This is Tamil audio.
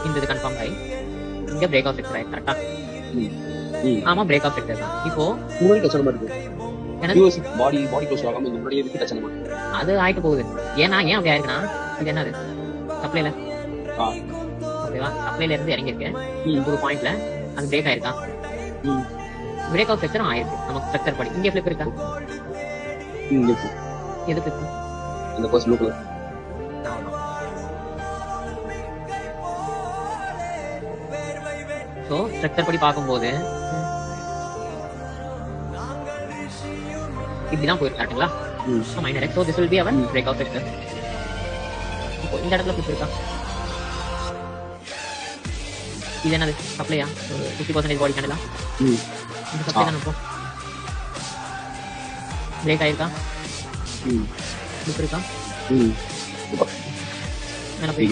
இந்த இது கன்ஃபார்ம் ஆகி இங்க பிரேக் ஆஃப் செக்டர் ஆயிருக்கு கரெக்டா? ஆமா பிரேக் ஆஃப் செக்டர் தான். இப்போ உங்களுக்கு டச் ஆன மாதிரி இருக்கு. எனக்கு யூஎஸ் பாடி க்ளோஸ் ஆகாம இந்த முன்னாடியே இருக்கு டச் ஆன மாதிரி. அது ஆயிட்டு போகுது. ஏன் அப்படி ஆயிருக்குன்னா இது என்னது சப்ளைல ஓகேவா? சப்ளைல இருந்து இறங்கியிருக்கேன் ஒரு பாயிண்ட்ல அது பிரேக் ஆயிருக்கா? பிரேக் ஆஃப் செக்டரும் ஆயிருக்கு நமக்கு ஸ்ட்ரக்சர் படி. இங்க ஃபிளிப் இருக்கா? எது ஃபிளிப்? இந்த first blue colour. So structure படி பார்க்கும்போது இப்படிதான் போயிருக்கு கரெக்ட்டுங்களா? Minor X. So this will be our break of sector. இப்போ இந்த இடத்துல ஃபிளிப் இருக்கா? இது என்னது சப்ளையா? 50% பாடி கேண்டலா? இந்த சப்ளை தான் இப்போ பிரேக் ஆயிருக்கா? ஃபிளிப் இருக்கா? மேல போய்